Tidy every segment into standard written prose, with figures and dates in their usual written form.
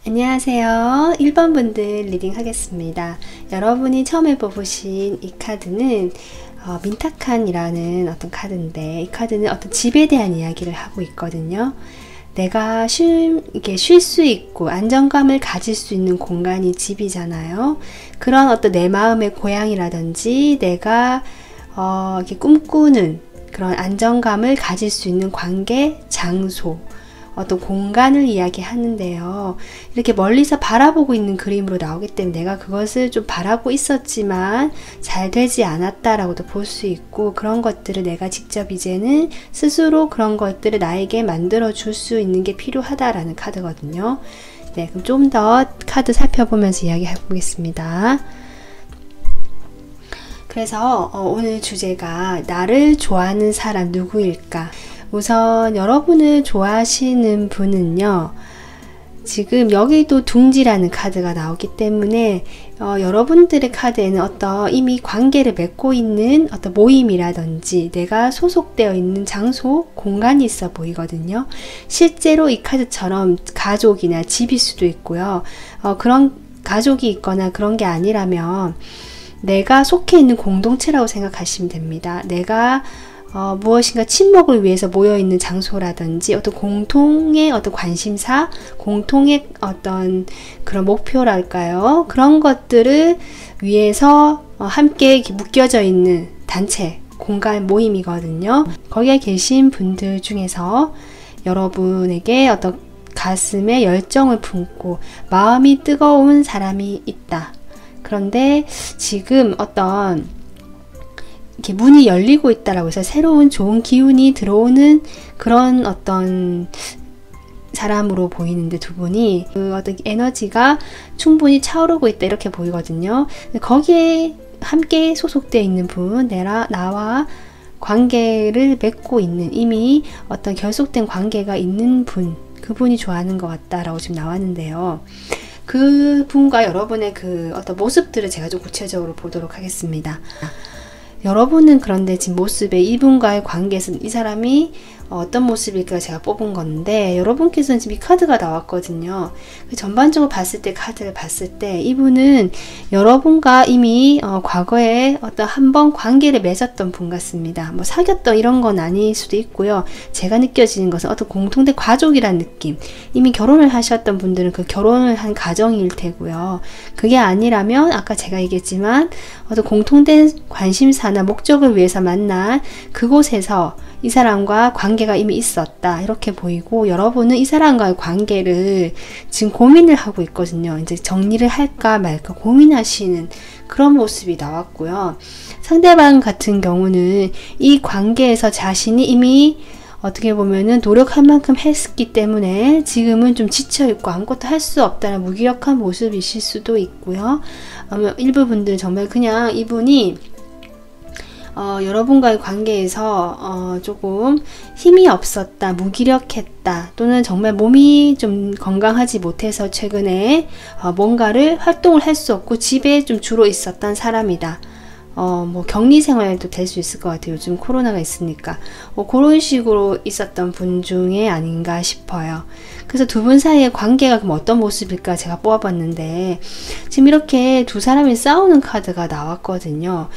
안녕하세요. 1번 분들 리딩 하겠습니다. 여러분이 처음 해보신 이 카드는 민타칸이라는 어떤 카드인데, 이 카드는 어떤 집에 대한 이야기를 하고 있거든요. 내가 이렇게 쉴 수 있고 안정감을 가질 수 있는 공간이 집이잖아요. 그런 어떤 내 마음의 고향이라든지 내가 이렇게 꿈꾸는 그런 안정감을 가질 수 있는 관계, 장소, 어떤 공간을 이야기하는데요. 이렇게 멀리서 바라보고 있는 그림으로 나오기 때문에 내가 그것을 좀 바라고 있었지만 잘 되지 않았다라고도 볼 수 있고, 그런 것들을 내가 직접 이제는 스스로 그런 것들을 나에게 만들어 줄 수 있는 게 필요하다라는 카드거든요. 네, 그럼 좀 더 카드 살펴보면서 이야기해 보겠습니다. 그래서 오늘 주제가 나를 좋아하는 사람 누구일까? 우선 여러분을 좋아하시는 분은요, 지금 여기도 둥지라는 카드가 나오기 때문에 여러분들의 카드에는 어떤 이미 관계를 맺고 있는 어떤 모임이라든지 내가 소속되어 있는 장소, 공간이 있어 보이거든요. 실제로 이 카드처럼 가족이나 집일 수도 있고요. 그런 가족이 있거나 그런 게 아니라면 내가 속해 있는 공동체라고 생각하시면 됩니다. 내가 무엇인가 친목을 위해서 모여있는 장소라든지 어떤 공통의 어떤 관심사, 공통의 어떤 그런 목표랄까요? 그런 것들을 위해서 함께 이렇게 묶여져 있는 단체, 공간, 모임이거든요. 거기에 계신 분들 중에서 여러분에게 어떤 가슴에 열정을 품고 마음이 뜨거운 사람이 있다. 그런데 지금 어떤 이렇게 문이 열리고 있다라고 해서 새로운 좋은 기운이 들어오는 그런 어떤 사람으로 보이는데, 두 분이 그 어떤 에너지가 충분히 차오르고 있다 이렇게 보이거든요. 거기에 함께 소속되어 있는 분, 나와 관계를 맺고 있는, 이미 어떤 결속된 관계가 있는 분, 그분이 좋아하는 것 같다라고 지금 나왔는데요. 그 분과 여러분의 그 어떤 모습들을 제가 좀 구체적으로 보도록 하겠습니다. 여러분은 그런데 지금 모습에 이분과의 관계에서 이 사람이 어떤 모습일까 제가 뽑은 건데, 여러분께서는 지금 이 카드가 나왔거든요. 전반적으로 봤을 때, 카드를 봤을 때 이분은 여러분과 이미 과거에 어떤 한번 관계를 맺었던 분 같습니다. 뭐 사귀었던 이런 건 아닐 수도 있고요. 제가 느껴지는 것은 어떤 공통된 가족이란 느낌, 이미 결혼을 하셨던 분들은 그 결혼을 한 가정일 테고요. 그게 아니라면 아까 제가 얘기했지만 어떤 공통된 관심사나 목적을 위해서 만난 그곳에서 이 사람과 관계가 이미 있었다 이렇게 보이고, 여러분은 이 사람과의 관계를 지금 고민을 하고 있거든요. 이제 정리를 할까 말까 고민하시는 그런 모습이 나왔고요. 상대방 같은 경우는 이 관계에서 자신이 이미 어떻게 보면은 노력할 만큼 했기 때문에 지금은 좀 지쳐있고 아무것도 할 수 없다는 무기력한 모습이실 수도 있고요. 일부 분들 정말 그냥 이분이 여러분과의 관계에서 조금 힘이 없었다, 무기력했다, 또는 정말 몸이 좀 건강하지 못해서 최근에 뭔가를 활동을 할 수 없고 집에 좀 주로 있었던 사람이다. 뭐 격리 생활도 될 수 있을 것 같아요. 요즘 코로나가 있으니까. 그런 식으로 있었던 분 중에 아닌가 싶어요. 그래서 두 분 사이의 관계가 그럼 어떤 모습일까 제가 뽑아봤는데, 지금 이렇게 두 사람이 싸우는 카드가 나왔거든요.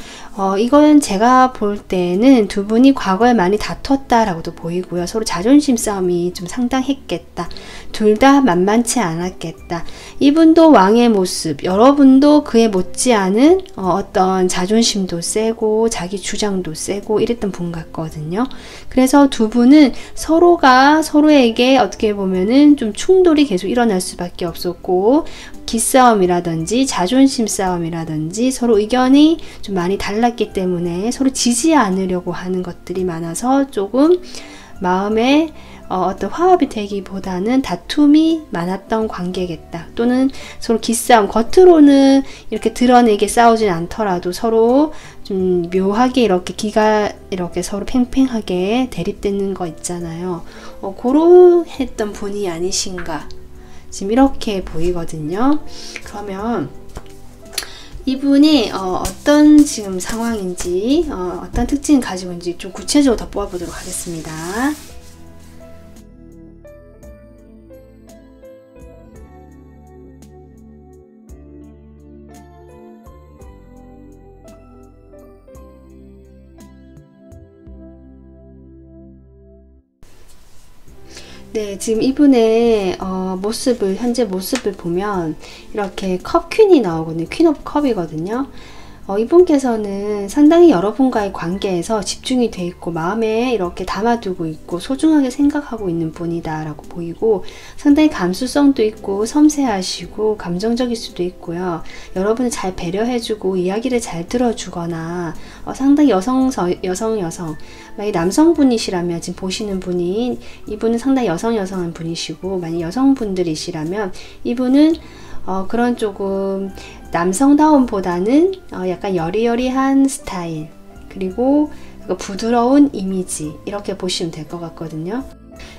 이건 제가 볼 때는 두 분이 과거에 많이 다퉜다라고도 보이고요. 서로 자존심 싸움이 좀 상당했겠다. 둘 다 만만치 않았겠다. 이분도 왕의 모습, 여러분도 그에 못지않은 어떤 자존심도 세고 자기 주장도 세고 이랬던 분 같거든요. 그래서 두 분은 서로가 서로에게 어떻게 보면은 좀 충돌이 계속 일어날 수밖에 없었고, 기싸움이라든지 자존심 싸움이라든지 서로 의견이 좀 많이 달랐기 때문에 서로 지지 않으려고 하는 것들이 많아서 조금 마음에 어떤 화합이 되기보다는 다툼이 많았던 관계겠다. 또는 서로 기싸움, 겉으로는 이렇게 드러내게 싸우진 않더라도 서로 좀 묘하게 이렇게 기가 이렇게 서로 팽팽하게 대립되는 거 있잖아요. 그러했던 분이 아니신가 지금 이렇게 보이거든요. 그러면 이분이 어떤 지금 상황인지 어떤 특징을 가지고 있는지 좀 구체적으로 더 뽑아보도록 하겠습니다. 네, 지금 이분의 현재 모습을 보면 이렇게 컵 퀸이 나오거든요. 퀸 오브 컵이거든요. 이분께서는 상당히 여러분과의 관계에서 집중이 돼 있고 마음에 이렇게 담아두고 있고 소중하게 생각하고 있는 분이다 라고 보이고, 상당히 감수성도 있고 섬세하시고 감정적일 수도 있고요. 여러분을 잘 배려해주고 이야기를 잘 들어주거나 상당히 여성 만약 남성분이시라면 지금 보시는 분이 이분은 상당히 여성한 분이시고, 만약 여성분들이시라면 이분은 그런 조금 남성다움보다는 약간 여리여리한 스타일, 그리고 부드러운 이미지, 이렇게 보시면 될 것 같거든요.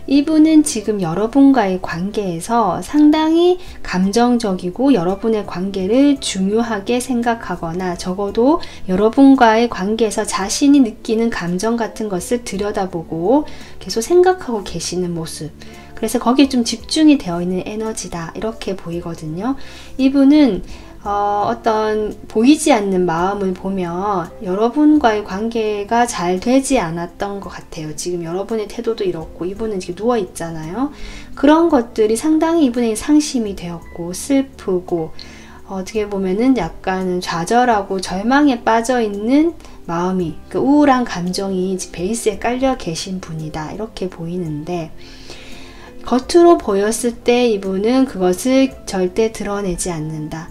이분은 지금 여러분과의 관계에서 상당히 감정적이고 여러분의 관계를 중요하게 생각하거나 적어도 여러분과의 관계에서 자신이 느끼는 감정 같은 것을 들여다보고 계속 생각하고 계시는 모습, 그래서 거기에 좀 집중이 되어 있는 에너지다, 이렇게 보이거든요. 이분은 어떤 보이지 않는 마음을 보면 여러분과의 관계가 잘 되지 않았던 것 같아요. 지금 여러분의 태도도 이렇고, 이분은 지금 누워 있잖아요. 그런 것들이 상당히 이분에게 상심이 되었고 슬프고, 어떻게 보면은 약간은 좌절하고 절망에 빠져 있는 마음이, 그 우울한 감정이 베이스에 깔려 계신 분이다, 이렇게 보이는데, 겉으로 보였을 때 이분은 그것을 절대 드러내지 않는다.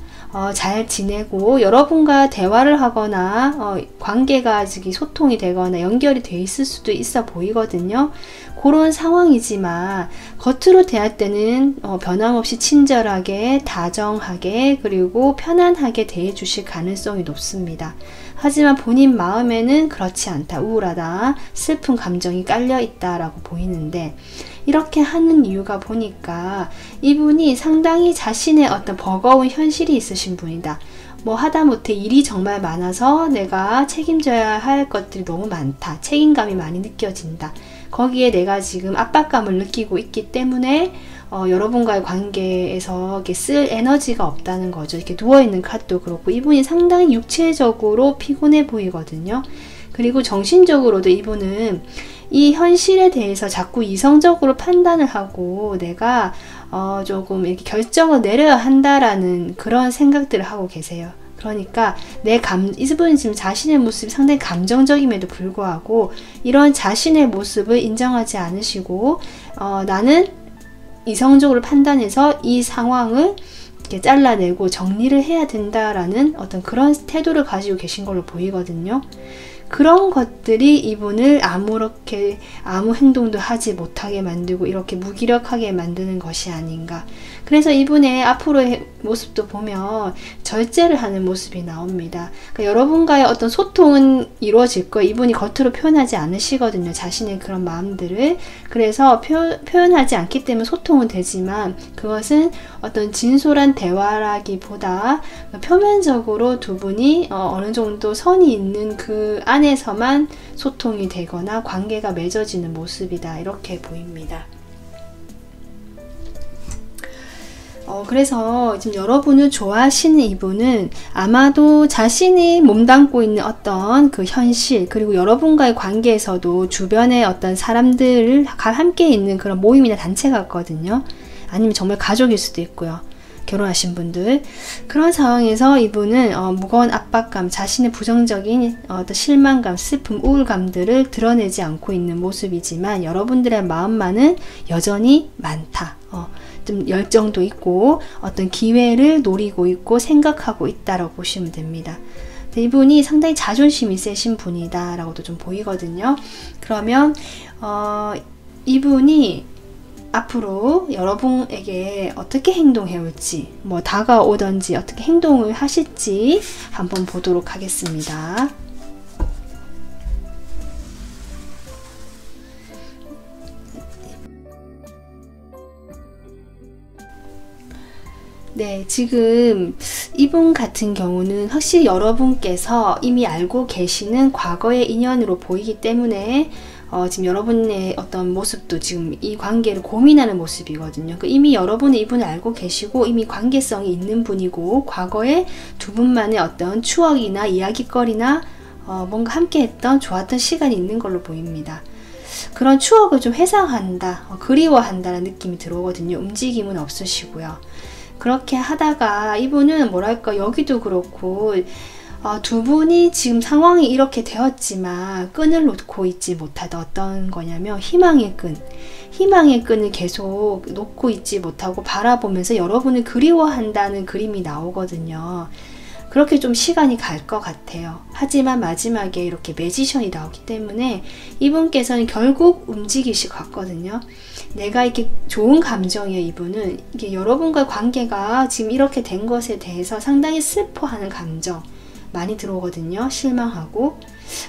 잘 지내고 여러분과 대화를 하거나 관계가 소통이 되거나 연결이 돼 있을 수도 있어 보이거든요. 그런 상황이지만 겉으로 대할 때는 변함없이 친절하게, 다정하게, 그리고 편안하게 대해 주실 가능성이 높습니다. 하지만 본인 마음에는 그렇지 않다, 우울하다, 슬픈 감정이 깔려 있다라고 보이는데, 이렇게 하는 이유가 보니까 이분이 상당히 자신의 어떤 버거운 현실이 있으신 분이다. 뭐 하다못해 일이 정말 많아서 내가 책임져야 할 것들이 너무 많다, 책임감이 많이 느껴진다, 거기에 내가 지금 압박감을 느끼고 있기 때문에 여러분과의 관계에서 이렇게 쓸 에너지가 없다는 거죠. 이렇게 누워있는 카드도 그렇고, 이분이 상당히 육체적으로 피곤해 보이거든요. 그리고 정신적으로도 이분은 이 현실에 대해서 자꾸 이성적으로 판단을 하고 내가 조금 이렇게 결정을 내려야 한다라는 그런 생각들을 하고 계세요. 그러니까 이분은 지금 자신의 모습이 상당히 감정적임에도 불구하고 이런 자신의 모습을 인정하지 않으시고, 나는 이성적으로 판단해서 이 상황을 이렇게 잘라내고 정리를 해야 된다라는 어떤 그런 태도를 가지고 계신 걸로 보이거든요. 그런 것들이 이분을 아무 행동도 하지 못하게 만들고 이렇게 무기력하게 만드는 것이 아닌가. 그래서 이분의 앞으로의 모습도 보면 절제를 하는 모습이 나옵니다. 그러니까 여러분과의 어떤 소통은 이루어질 거예요. 이분이 겉으로 표현하지 않으시거든요, 자신의 그런 마음들을. 그래서 표현하지 않기 때문에 소통은 되지만, 그것은 어떤 진솔한 대화라기보다 표면적으로 두 분이 어느 정도 선이 있는 그 안에서만 소통이 되거나 관계가 맺어지는 모습이다, 이렇게 보입니다. 그래서 지금 여러분을 좋아하시는 이분은 아마도 자신이 몸담고 있는 어떤 그 현실, 그리고 여러분과의 관계에서도 주변에 어떤 사람들과 함께 있는 그런 모임이나 단체 같거든요. 아니면 정말 가족일 수도 있고요. 결혼하신 분들. 그런 상황에서 이분은 무거운 압박감, 자신의 부정적인 어떤 실망감, 슬픔, 우울감들을 드러내지 않고 있는 모습이지만 여러분들의 마음만은 여전히 많다. 좀 열정도 있고 어떤 기회를 노리고 있고 생각하고 있다라고 보시면 됩니다. 이분이 상당히 자존심이 세신 분이다 라고도 좀 보이거든요. 그러면 이분이 앞으로 여러분에게 어떻게 행동해 올지, 뭐 다가오던지 어떻게 행동을 하실지 한번 보도록 하겠습니다. 네, 지금 이분 같은 경우는 확실히 여러분께서 이미 알고 계시는 과거의 인연으로 보이기 때문에 지금 여러분의 어떤 모습도 지금 이 관계를 고민하는 모습이거든요. 이미 여러분은 이분을 알고 계시고 이미 관계성이 있는 분이고, 과거에 두 분만의 어떤 추억이나 이야기거리나 뭔가 함께 했던 좋았던 시간이 있는 걸로 보입니다. 그런 추억을 좀 회상한다, 그리워한다는 느낌이 들어오거든요. 움직임은 없으시고요. 그렇게 하다가 이분은 뭐랄까, 여기도 그렇고 두 분이 지금 상황이 이렇게 되었지만 끈을 놓고 있지 못하다. 어떤 거냐면 희망의 끈을 계속 놓고 있지 못하고 바라보면서 여러분을 그리워한다는 그림이 나오거든요. 그렇게 좀 시간이 갈 것 같아요. 하지만 마지막에 이렇게 매지션이 나오기 때문에 이분께서는 결국 움직이실 것 같거든요. 내가 이렇게 좋은 감정이에요. 이분은 이게 여러분과 관계가 지금 이렇게 된 것에 대해서 상당히 슬퍼하는 감정 많이 들어오거든요. 실망하고.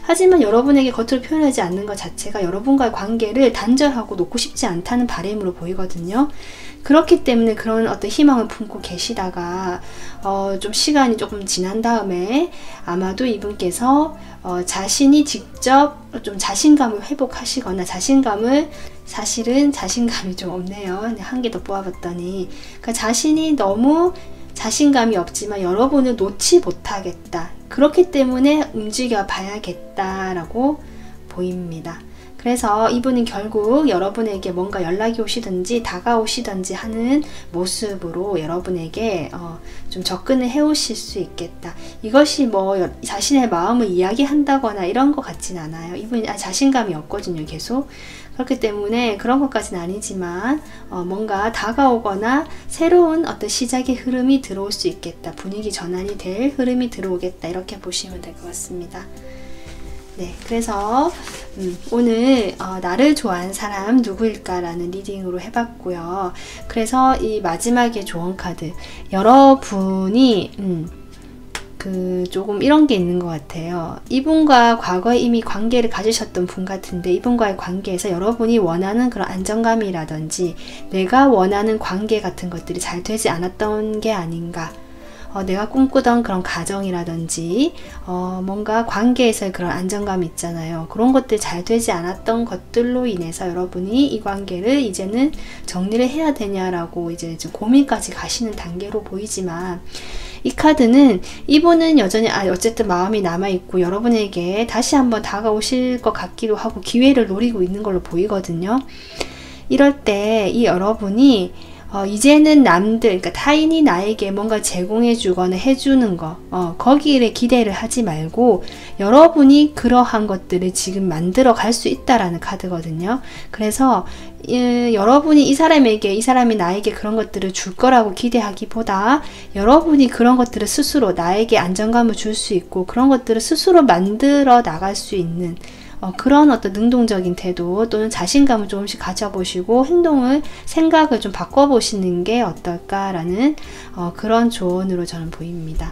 하지만 여러분에게 겉으로 표현하지 않는 것 자체가 여러분과의 관계를 단절하고 놓고 싶지 않다는 바람으로 보이거든요. 그렇기 때문에 그런 어떤 희망을 품고 계시다가 좀 시간이 조금 지난 다음에 아마도 이분께서 자신이 직접 좀 자신감을 회복하시거나 사실은 자신감이 좀 없네요. 한 개 더 뽑아봤더니 그러니까 자신이 너무 자신감이 없지만 여러분을 놓지 못하겠다. 그렇기 때문에 움직여 봐야겠다라고 보입니다. 그래서 이분은 결국 여러분에게 뭔가 연락이 오시든지 다가오시든지 하는 모습으로 여러분에게 좀 접근을 해오실 수 있겠다. 이것이 뭐 자신의 마음을 이야기한다거나 이런 것 같진 않아요. 이분이 자신감이 없거든요. 계속. 그렇기 때문에 그런 것까지는 아니지만 뭔가 다가오거나 새로운 어떤 시작의 흐름이 들어올 수 있겠다. 분위기 전환이 될 흐름이 들어오겠다. 이렇게 보시면 될 것 같습니다. 네, 그래서 오늘 나를 좋아하는 사람 누구일까 라는 리딩으로 해봤고요. 그래서 이 마지막에 조언 카드, 여러분이 조금 이런 게 있는 것 같아요. 이분과 과거에 이미 관계를 가지셨던 분 같은데 이분과의 관계에서 여러분이 원하는 그런 안정감이라든지 내가 원하는 관계 같은 것들이 잘 되지 않았던 게 아닌가. 내가 꿈꾸던 그런 가정이라든지 뭔가 관계에서의 그런 안정감이 있잖아요. 그런 것들 잘 되지 않았던 것들로 인해서 여러분이 이 관계를 이제는 정리를 해야 되냐라고 이제 좀 고민까지 가시는 단계로 보이지만 이 카드는 이분은 여전히 어쨌든 마음이 남아있고 여러분에게 다시 한번 다가오실 것 같기도 하고 기회를 노리고 있는 걸로 보이거든요. 이럴 때 이 여러분이 이제는 남들, 그러니까 타인이 나에게 뭔가 제공해 주거나 해주는 거, 거기에 기대를 하지 말고 여러분이 그러한 것들을 지금 만들어 갈 수 있다라는 카드거든요. 그래서 여러분이 이 사람이 나에게 그런 것들을 줄 거라고 기대하기보다 여러분이 그런 것들을 스스로 나에게 안정감을 줄 수 있고 그런 것들을 스스로 만들어 나갈 수 있는 그런 어떤 능동적인 태도 또는 자신감을 조금씩 가져보시고 생각을 좀 바꿔보시는 게 어떨까라는 그런 조언으로 저는 보입니다.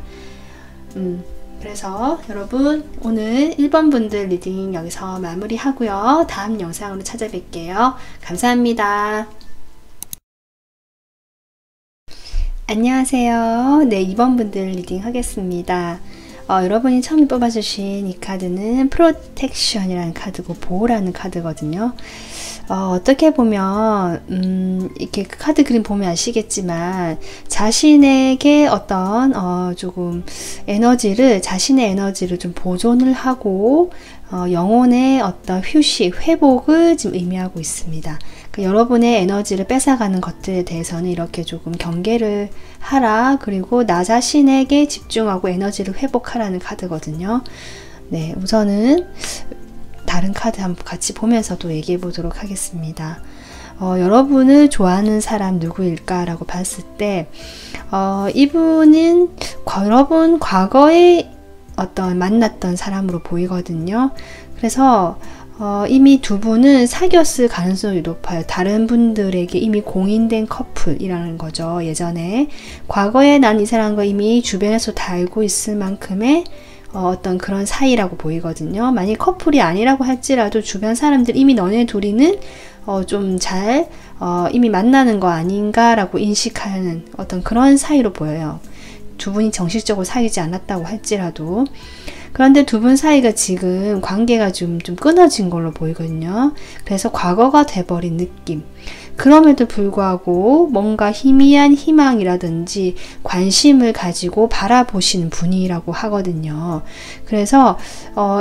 그래서 여러분 오늘 1번 분들 리딩 여기서 마무리하고요. 다음 영상으로 찾아뵐게요. 감사합니다. 안녕하세요. 네, 2번 분들 리딩 하겠습니다. 여러분이 처음 뽑아주신 이 카드는 프로텍션이라는 카드고 보호라는 카드거든요. 어떻게 보면 이렇게 카드 그림 보면 아시겠지만 자신에게 어떤 조금 자신의 에너지를 좀 보존을 하고 영혼의 어떤 휴식, 회복을 지금 의미하고 있습니다. 여러분의 에너지를 뺏어가는 것들에 대해서는 이렇게 조금 경계를 하라. 그리고 나 자신에게 집중하고 에너지를 회복하라는 카드거든요. 네, 우선은 다른 카드 한번 같이 보면서도 얘기해 보도록 하겠습니다. 여러분을 좋아하는 사람 누구일까? 라고 봤을 때 이분은 여러분 과거에 어떤 만났던 사람으로 보이거든요. 그래서 이미 두 분은 사귀었을 가능성이 높아요. 다른 분들에게 이미 공인된 커플이라는 거죠. 예전에 과거에 난 이 사람과 이미 주변에서 다 알고 있을 만큼의 어떤 그런 사이라고 보이거든요. 만약 커플이 아니라고 할지라도 주변 사람들 이미 너네 둘이는 좀 잘 이미 만나는 거 아닌가라고 인식하는 어떤 그런 사이로 보여요. 두 분이 정식적으로 사귀지 않았다고 할지라도. 그런데 두 분 사이가 지금 관계가 좀 끊어진 걸로 보이거든요. 그래서 과거가 돼버린 느낌. 그럼에도 불구하고 뭔가 희미한 희망이라든지 관심을 가지고 바라보시는 분이라고 하거든요. 그래서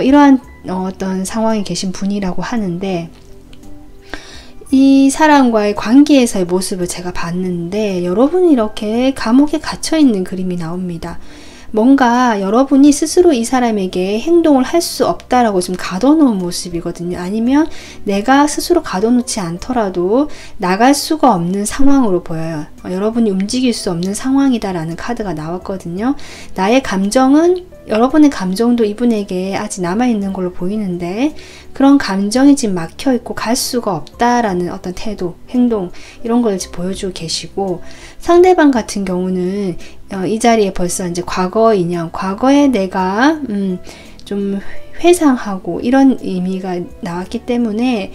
이러한 어떤 상황에 계신 분이라고 하는데 이 사람과의 관계에서의 모습을 제가 봤는데 여러분이 이렇게 감옥에 갇혀 있는 그림이 나옵니다. 뭔가 여러분이 스스로 이 사람에게 행동을 할 수 없다라고 지금 가둬놓은 모습이거든요. 아니면 내가 스스로 가둬놓지 않더라도 나갈 수가 없는 상황으로 보여요. 여러분이 움직일 수 없는 상황이다라는 카드가 나왔거든요. 나의 감정은, 여러분의 감정도 이분에게 아직 남아있는 걸로 보이는데 그런 감정이 지금 막혀있고 갈 수가 없다라는 어떤 태도, 행동 이런 걸 지금 보여주고 계시고, 상대방 같은 경우는 이 자리에 벌써 이제 과거 인연, 과거에 내가 좀 회상하고 이런 의미가 나왔기 때문에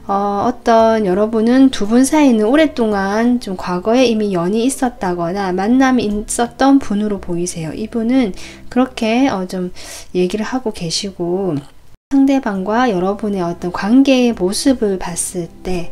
어떤 여러분은 두 분 사이는 오랫동안 좀 과거에 이미 연이 있었다거나 만남이 있었던 분으로 보이세요. 이분은 그렇게 좀 얘기를 하고 계시고, 상대방과 여러분의 어떤 관계의 모습을 봤을 때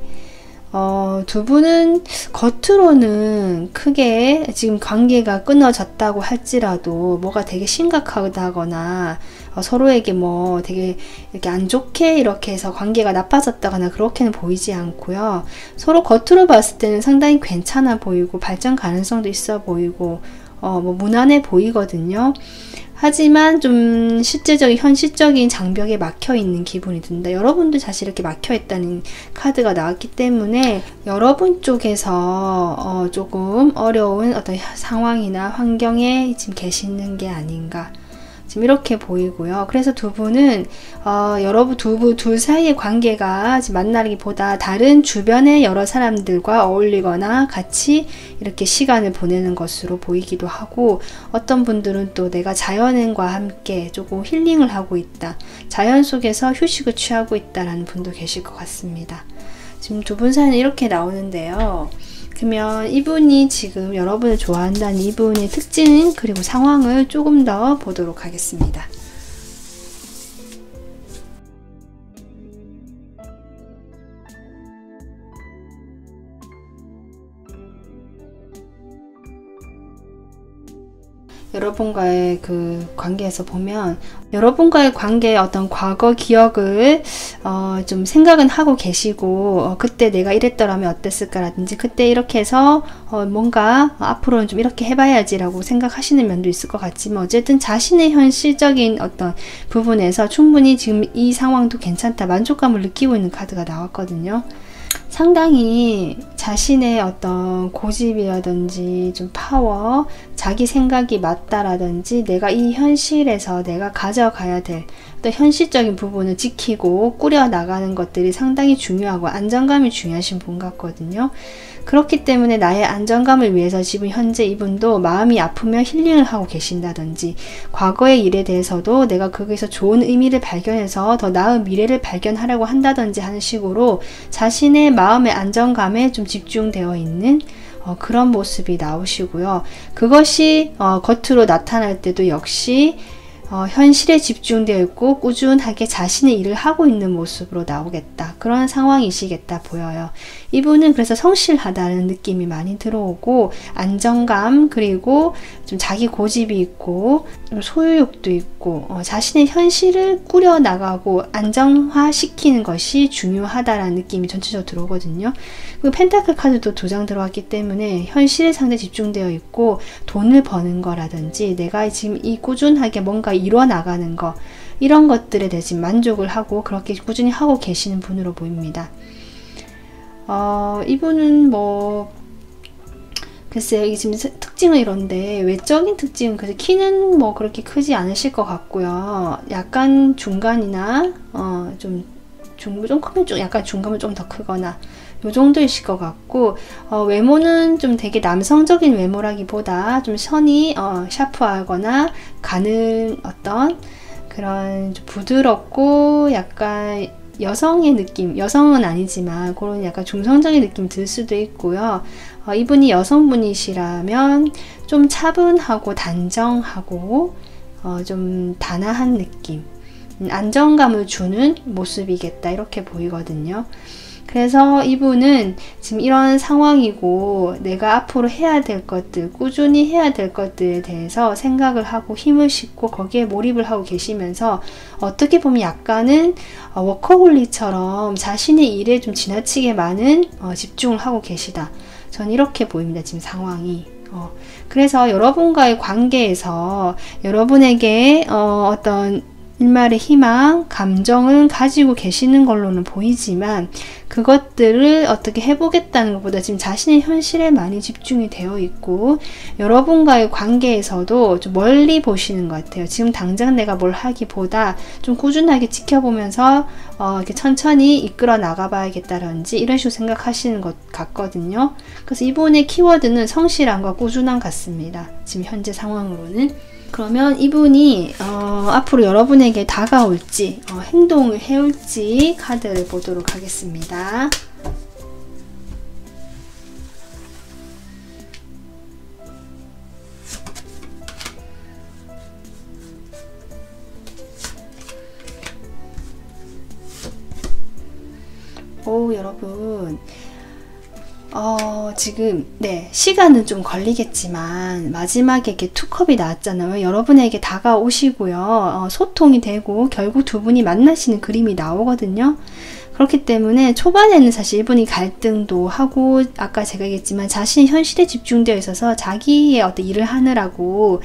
두 분은 겉으로는 크게 지금 관계가 끊어졌다고 할지라도 뭐가 되게 심각하다거나 서로에게 뭐 되게 이렇게 안 좋게 이렇게 해서 관계가 나빠졌다거나 그렇게는 보이지 않고요. 서로 겉으로 봤을 때는 상당히 괜찮아 보이고 발전 가능성도 있어 보이고 뭐 무난해 보이거든요. 하지만 좀 실제적인 현실적인 장벽에 막혀 있는 기분이 든다. 여러분도 사실 이렇게 막혀 있다는 카드가 나왔기 때문에 여러분 쪽에서 조금 어려운 어떤 상황이나 환경에 지금 계시는 게 아닌가, 지금 이렇게 보이고요. 그래서 두 분은 여러분 둘 사이의 관계가 지금 만나기보다 다른 주변의 여러 사람들과 어울리거나 같이 이렇게 시간을 보내는 것으로 보이기도 하고, 어떤 분들은 또 내가 자연과 함께 조금 힐링을 하고 있다, 자연 속에서 휴식을 취하고 있다라는 분도 계실 것 같습니다. 지금 두 분 사이는 이렇게 나오는데요. 그러면 이분이 지금 여러분을 좋아한다는 이분의 특징 그리고 상황을 조금 더 보도록 하겠습니다. 여러분과의 그 관계에서 보면 여러분과의 관계의 어떤 과거 기억을 좀 생각은 하고 계시고 그때 내가 이랬더라면 어땠을까라든지 그때 이렇게 해서 뭔가 앞으로는 좀 이렇게 해봐야지 라고 생각하시는 면도 있을 것 같지만, 어쨌든 자신의 현실적인 어떤 부분에서 충분히 지금 이 상황도 괜찮다, 만족감을 느끼고 있는 카드가 나왔거든요. 상당히 자신의 어떤 고집이라든지 좀 파워, 자기 생각이 맞다라든지 내가 이 현실에서 내가 가져가야 될 어떤 현실적인 부분을 지키고 꾸려나가는 것들이 상당히 중요하고 안정감이 중요하신 분 같거든요. 그렇기 때문에 나의 안정감을 위해서 지금 현재 이분도 마음이 아프면 힐링을 하고 계신다든지, 과거의 일에 대해서도 내가 거기서 좋은 의미를 발견해서 더 나은 미래를 발견하려고 한다든지 하는 식으로 자신의 마음의 안정감에 좀 집중되어 있는 그런 모습이 나오시고요. 그것이 겉으로 나타날 때도 역시 현실에 집중되어 있고 꾸준하게 자신의 일을 하고 있는 모습으로 나오겠다, 그런 상황이시겠다 보여요. 이분은 그래서 성실하다는 느낌이 많이 들어오고, 안정감 그리고 좀 자기 고집이 있고 좀 소유욕도 있고 자신의 현실을 꾸려나가고 안정화시키는 것이 중요하다라는 느낌이 전체적으로 들어오거든요. 그리고 펜타클 카드도 2장 들어왔기 때문에 현실에 상당히 집중되어 있고, 돈을 버는 거라든지 내가 지금 이 꾸준하게 뭔가 이루어 나가는 거, 이런 것들에 대해서 만족을 하고 그렇게 꾸준히 하고 계시는 분으로 보입니다. 이분은 뭐 글쎄요, 이게 지금 특징은 이런데 외적인 특징은 그래서 키는 뭐 그렇게 크지 않으실 것 같고요. 약간 중간이나 좀 크면 좀 약간 중간은 좀 더 크거나 요 정도이실 것 같고, 외모는 좀 되게 남성적인 외모라기보다 좀 선이 샤프하거나 가는 어떤 그런 좀 부드럽고 약간 여성의 느낌, 여성은 아니지만 그런 약간 중성적인 느낌 들 수도 있고요. 이분이 여성분이시라면 좀 차분하고 단정하고 좀 단아한 느낌, 안정감을 주는 모습이겠다, 이렇게 보이거든요. 그래서 이분은 지금 이런 상황이고 내가 앞으로 해야 될 것들, 꾸준히 해야 될 것들에 대해서 생각을 하고 힘을 싣고 거기에 몰입을 하고 계시면서 어떻게 보면 약간은 워커홀릭처럼 자신의 일에 좀 지나치게 많은 집중을 하고 계시다. 전 이렇게 보입니다. 지금 상황이. 그래서 여러분과의 관계에서 여러분에게 어떤 일말의 희망, 감정을 가지고 계시는 걸로는 보이지만 그것들을 어떻게 해보겠다는 것보다 지금 자신의 현실에 많이 집중이 되어 있고 여러분과의 관계에서도 좀 멀리 보시는 것 같아요. 지금 당장 내가 뭘 하기보다 좀 꾸준하게 지켜보면서 이렇게 천천히 이끌어 나가봐야겠다든지 이런 식으로 생각하시는 것 같거든요. 그래서 이분의 키워드는 성실함과 꾸준함 같습니다. 지금 현재 상황으로는. 그러면 이분이 앞으로 여러분에게 다가올지 행동을 해올지 카드를 보도록 하겠습니다. 오, 여러분 지금 시간은 좀 걸리겠지만 마지막에 이렇게 투컵이 나왔잖아요. 여러분에게 다가오시고요. 소통이 되고 결국 두 분이 만나시는 그림이 나오거든요. 그렇기 때문에 초반에는 사실 이분이 갈등도 하고 아까 제가 얘기했지만 자신이 현실에 집중되어 있어서 자기의 어떤 일을 하느라고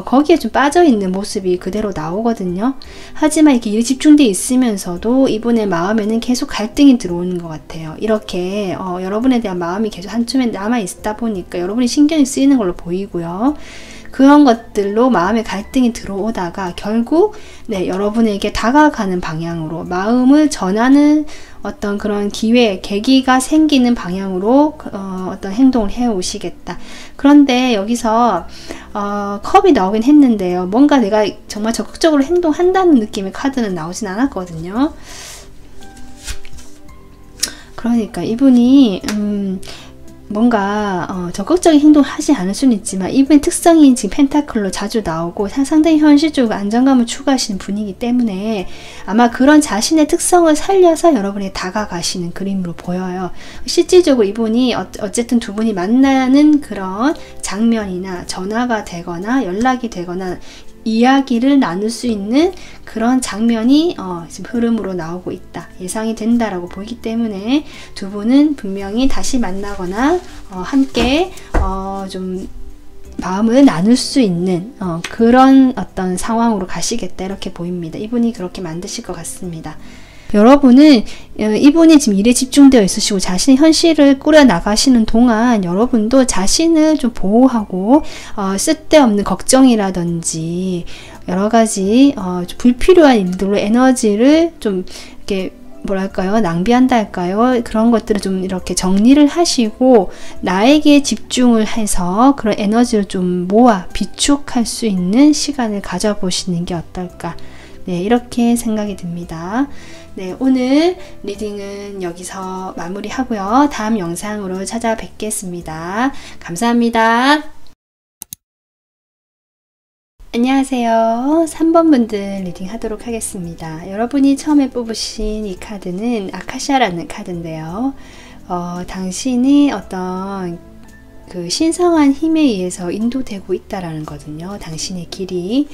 거기에 좀 빠져있는 모습이 그대로 나오거든요. 하지만 이렇게 일에 집중되어 있으면서도 이분의 마음에는 계속 갈등이 들어오는 것 같아요. 이렇게 여러분에 대한 마음이 계속 한쪽에 남아있다 보니까 여러분이 신경이 쓰이는 걸로 보이고요. 그런 것들로 마음의 갈등이 들어오다가 결국 여러분에게 다가가는 방향으로 마음을 전하는 어떤 그런 기회, 계기가 생기는 방향으로 어떤 행동을 해 오시겠다. 그런데 여기서 컵이 나오긴 했는데요. 뭔가 내가 정말 적극적으로 행동한다는 느낌의 카드는 나오진 않았거든요. 그러니까 이분이 뭔가 적극적인 행동을 하지 않을 수는 있지만 이분의 특성이 지금 펜타클로 자주 나오고 상당히 현실적으로 안정감을 추구하시는 분이기 때문에 아마 그런 자신의 특성을 살려서 여러분이 다가가시는 그림으로 보여요. 실질적으로 이분이 어쨌든 두 분이 만나는 그런 장면이나 전화가 되거나 연락이 되거나 이야기를 나눌 수 있는 그런 장면이 지금 흐름으로 나오고 있다. 예상이 된다라고 보이기 때문에 두 분은 분명히 다시 만나거나 함께 좀 마음을 나눌 수 있는 그런 어떤 상황으로 가시겠다 이렇게 보입니다. 이분이 그렇게 만드실 것 같습니다. 여러분은 이분이 지금 일에 집중되어 있으시고 자신의 현실을 꾸려 나가시는 동안 여러분도 자신을 좀 보호하고 쓸데없는 걱정이라든지 여러가지 불필요한 일들로 에너지를 좀 이렇게 뭐랄까요, 낭비한다 할까요? 그런 것들을 좀 이렇게 정리를 하시고 나에게 집중을 해서 그런 에너지를 좀 모아 비축할 수 있는 시간을 가져보시는 게 어떨까? 이렇게 생각이 듭니다. 오늘 리딩은 여기서 마무리하고요. 다음 영상으로 찾아뵙겠습니다. 감사합니다. 안녕하세요. 3번 분들 리딩 하도록 하겠습니다. 여러분이 처음에 뽑으신 이 카드는 아카시아라는 카드인데요. 당신이 어떤 그 신성한 힘에 의해서 인도되고 있다라는 거거든요. 당신의 길이.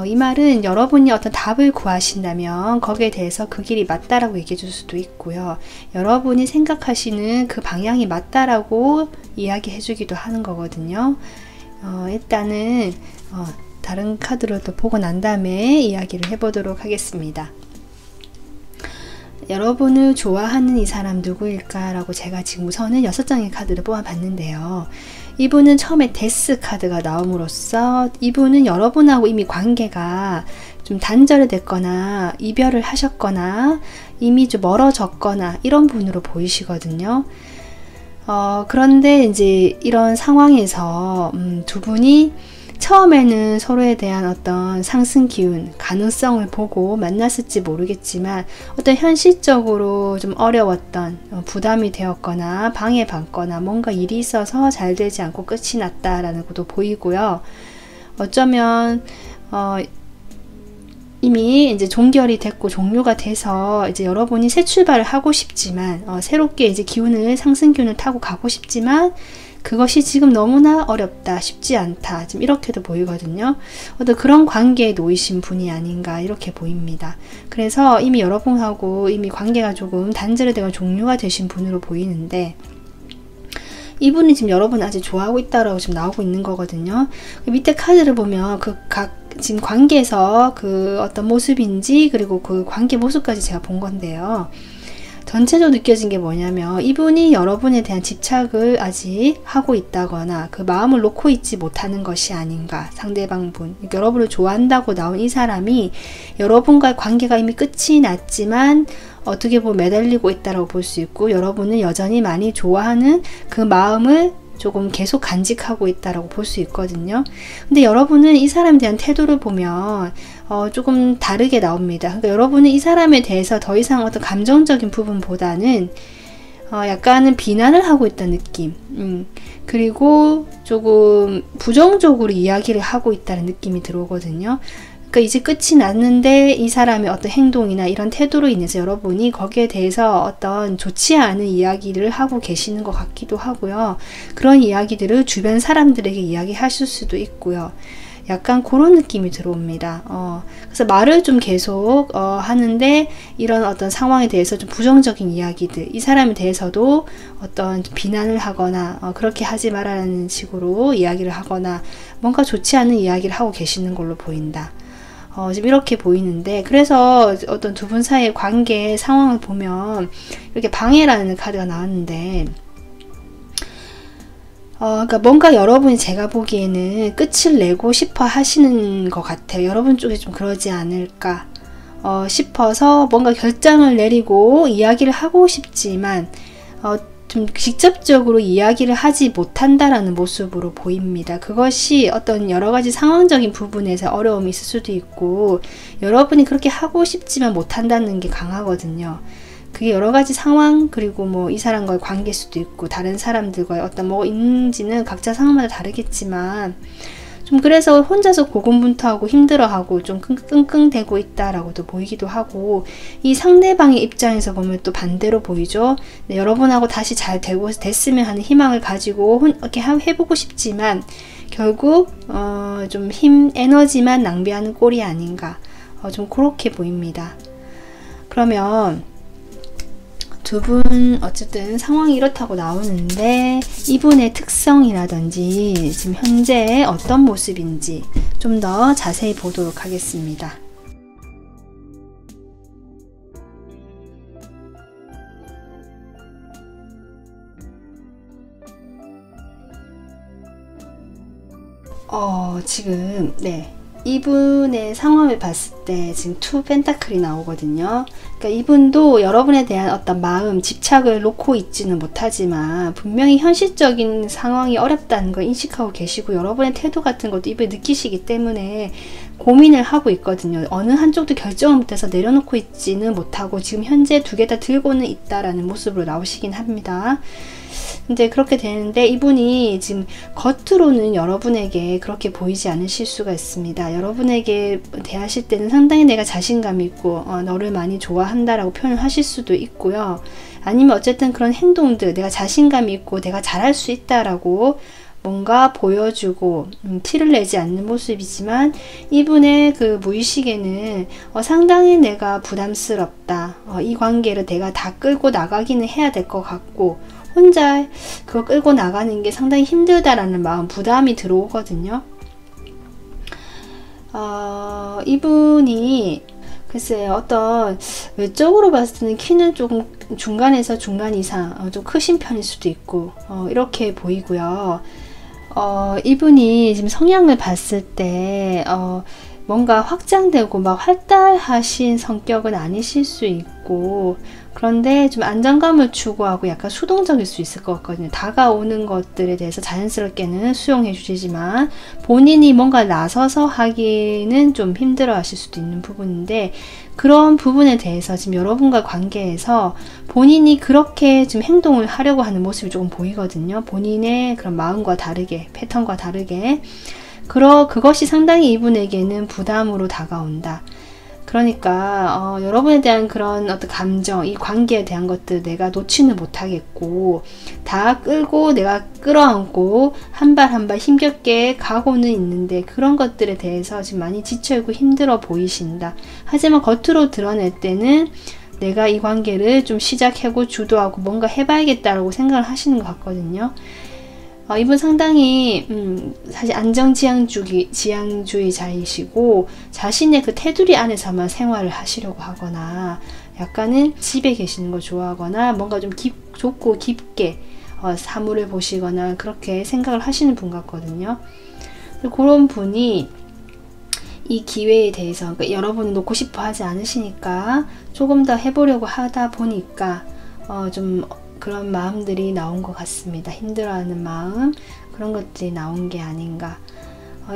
이 말은 여러분이 어떤 답을 구하신다면 거기에 대해서 그 길이 맞다라고 얘기해 줄 수도 있고요. 여러분이 생각하시는 그 방향이 맞다라고 이야기해 주기도 하는 거거든요. 일단은 다른 카드로 또 보고 난 다음에 이야기를 해보도록 하겠습니다. 여러분을 좋아하는 이 사람 누구일까? 라고 제가 지금 우선은 6장의 카드를 뽑아봤는데요. 이분은 처음에 데스 카드가 나옴으로써 이분은 여러분하고 이미 관계가 좀 단절이 됐거나 이별을 하셨거나 이미 좀 멀어졌거나 이런 분으로 보이시거든요. 그런데 이제 이런 상황에서 두 분이 처음에는 서로에 대한 어떤 상승 기운, 가능성을 보고 만났을지 모르겠지만 어떤 현실적으로 좀 어려웠던 부담이 되었거나 방해받거나 뭔가 일이 있어서 잘 되지 않고 끝이 났다라는 것도 보이고요. 어쩌면 이미 이제 종결이 됐고 종료가 돼서 이제 여러분이 새 출발을 하고 싶지만 새롭게 이제 상승 기운을 타고 가고 싶지만 그것이 지금 너무나 어렵다, 쉽지 않다, 지금 이렇게도 보이거든요. 어떤 그런 관계에 놓이신 분이 아닌가 이렇게 보입니다. 그래서 이미 여러분하고 이미 관계가 조금 단절되거나 종료가 되신 분으로 보이는데, 이분이 지금 여러분 아직 좋아하고 있다라고 지금 나오고 있는 거거든요. 밑에 카드를 보면 지금 관계에서 그 어떤 모습인지, 그리고 그 관계 모습까지 제가 본 건데요. 전체적으로 느껴진 게 뭐냐면, 이분이 여러분에 대한 집착을 아직 하고 있다거나 그 마음을 놓고 있지 못하는 것이 아닌가. 상대방분, 여러분을 좋아한다고 나온 이 사람이 여러분과의 관계가 이미 끝이 났지만 어떻게 보면 매달리고 있다고 볼 수 있고, 여러분은 여전히 많이 좋아하는 그 마음을 조금 계속 간직하고 있다라고 볼 수 있거든요. 근데 여러분은 이 사람에 대한 태도를 보면 조금 다르게 나옵니다. 그러니까 여러분은 이 사람에 대해서 더 이상 어떤 감정적인 부분보다는 약간은 비난을 하고 있다는 느낌, 그리고 조금 부정적으로 이야기를 하고 있다는 느낌이 들어오거든요. 그러니까 이제 끝이 났는데 이 사람의 어떤 행동이나 이런 태도로 인해서 여러분이 거기에 대해서 어떤 좋지 않은 이야기를 하고 계시는 것 같기도 하고요. 그런 이야기들을 주변 사람들에게 이야기하실 수도 있고요. 약간 그런 느낌이 들어옵니다. 그래서 말을 좀 계속 하는데, 이런 어떤 상황에 대해서 좀 부정적인 이야기들, 이 사람에 대해서도 어떤 비난을 하거나 그렇게 하지 말라는 식으로 이야기를 하거나 뭔가 좋지 않은 이야기를 하고 계시는 걸로 보인다. 지금 이렇게 보이는데, 그래서 어떤 두 분 사이의 관계 상황을 보면 이렇게 방해라는 카드가 나왔는데, 그러니까 뭔가 여러분이 제가 보기에는 끝을 내고 싶어 하시는 것 같아요. 여러분 쪽에 좀 그러지 않을까 싶어서 뭔가 결정을 내리고 이야기를 하고 싶지만 좀 직접적으로 이야기를 하지 못한다라는 모습으로 보입니다. 그것이 어떤 여러가지 상황적인 부분에서 어려움이 있을 수도 있고, 여러분이 그렇게 하고 싶지만 못한다는 게 강하거든요. 그게 여러가지 상황, 그리고 뭐 이 사람과의 관계일 수도 있고 다른 사람들과의 어떤 뭐 있는지는 각자 상황마다 다르겠지만, 좀 그래서 혼자서 고군분투하고 힘들어하고 좀 끙끙대고 있다라고도 보이기도 하고, 이 상대방의 입장에서 보면 또 반대로 보이죠. 네, 여러분하고 다시 잘 됐으면 하는 희망을 가지고 이렇게 해보고 싶지만 결국 좀 에너지만 낭비하는 꼴이 아닌가, 좀 그렇게 보입니다. 그러면 두 분 어쨌든 상황이 이렇다고 나오는데, 이분의 특성이라든지 지금 현재 어떤 모습인지 좀 더 자세히 보도록 하겠습니다. 지금 이분의 상황을 봤을 때 지금 투 펜타클이 나오거든요. 그러니까 이분도 여러분에 대한 어떤 마음, 집착을 놓고 있지는 못하지만 분명히 현실적인 상황이 어렵다는 걸 인식하고 계시고, 여러분의 태도 같은 것도 이분이 느끼시기 때문에 고민을 하고 있거든요. 어느 한쪽도 결정을 못해서 내려놓고 있지는 못하고 지금 현재 두 개 다 들고는 있다라는 모습으로 나오시긴 합니다. 근데 그렇게 되는데, 이분이 지금 겉으로는 여러분에게 그렇게 보이지 않으실 수가 있습니다. 여러분에게 대하실 때는 상당히 내가 자신감이 있고 너를 많이 좋아한다라고 표현을 하실 수도 있고요. 아니면 어쨌든 그런 행동들, 내가 자신감이 있고 내가 잘할 수 있다라고 뭔가 보여주고 티를 내지 않는 모습이지만, 이분의 그 무의식에는 상당히 내가 부담스럽다, 이 관계를 내가 다 끌고 나가기는 해야 될 것 같고, 혼자 그거 끌고 나가는 게 상당히 힘들다라는 마음, 부담이 들어오거든요. 이분이 글쎄요, 어떤 외적으로 봤을 때는 키는 조금 중간에서 중간 이상 좀 크신 편일 수도 있고 이렇게 보이고요. 이분이 지금 성향을 봤을 때 뭔가 확장되고 막 활달하신 성격은 아니실 수 있고, 그런데 좀 안정감을 추구하고 약간 수동적일 수 있을 것 같거든요. 다가오는 것들에 대해서 자연스럽게는 수용해 주시지만 본인이 뭔가 나서서 하기는 좀 힘들어 하실 수도 있는 부분인데, 그런 부분에 대해서 지금 여러분과 관계에서 본인이 그렇게 좀 행동을 하려고 하는 모습이 조금 보이거든요. 본인의 그런 마음과 다르게, 패턴과 다르게. 그것이 상당히 이분에게는 부담으로 다가온다. 그러니까 여러분에 대한 그런 어떤 감정, 이 관계에 대한 것들 내가 놓지는 못하겠고 다 끌고 내가 끌어안고 한 발 한 발 힘겹게 가고는 있는데 그런 것들에 대해서 지금 많이 지쳐있고 힘들어 보이신다. 하지만 겉으로 드러낼 때는 내가 이 관계를 좀 시작하고 주도하고 뭔가 해봐야겠다라고 생각을 하시는 것 같거든요. 이분 상당히 사실 안정지향주의자이시고 자신의 그 테두리 안에서만 생활을 하시려고 하거나 약간은 집에 계시는 거 좋아하거나 뭔가 좀 좁고 깊게 사물을 보시거나 그렇게 생각을 하시는 분 같거든요. 그런 분이 이 기회에 대해서 그러니까 여러분이 놓고 싶어 하지 않으시니까 조금 더 해보려고 하다 보니까 좀 그런 마음들이 나온 것 같습니다. 힘들어하는 마음, 그런 것들이 나온 게 아닌가.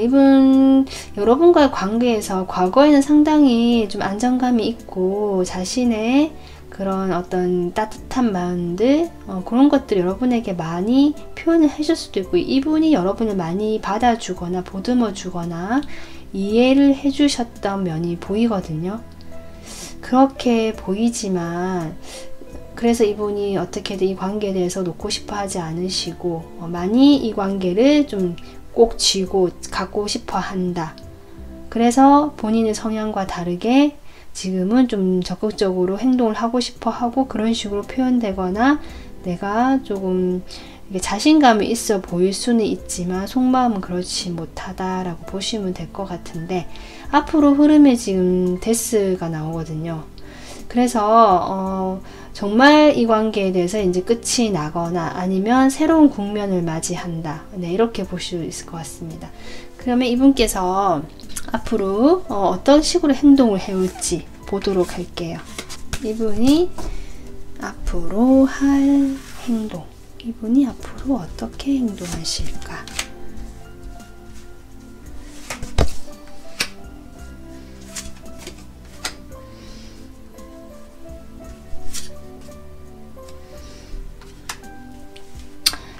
이분 여러분과의 관계에서 과거에는 상당히 좀 안정감이 있고 자신의 그런 어떤 따뜻한 마음들 그런 것들 여러분에게 많이 표현을 해줄 수도 있고 이분이 여러분을 많이 받아주거나 보듬어 주거나 이해를 해주셨던 면이 보이거든요. 그렇게 보이지만 그래서 이분이 어떻게든 이 관계에 대해서 놓고 싶어 하지 않으시고 많이 이 관계를 좀 꼭 쥐고 갖고 싶어 한다. 그래서 본인의 성향과 다르게 지금은 좀 적극적으로 행동을 하고 싶어 하고 그런 식으로 표현되거나 내가 조금 자신감이 있어 보일 수는 있지만 속마음은 그렇지 못하다라고 보시면 될 것 같은데 앞으로 흐름에 지금 데스가 나오거든요. 그래서 정말 이 관계에 대해서 이제 끝이 나거나 아니면 새로운 국면을 맞이한다. 네, 이렇게 보실 수 있을 것 같습니다. 그러면 이분께서 앞으로 어떤 식으로 행동을 해올지 보도록 할게요. 이분이 앞으로 할 행동. 이분이 앞으로 어떻게 행동하실까?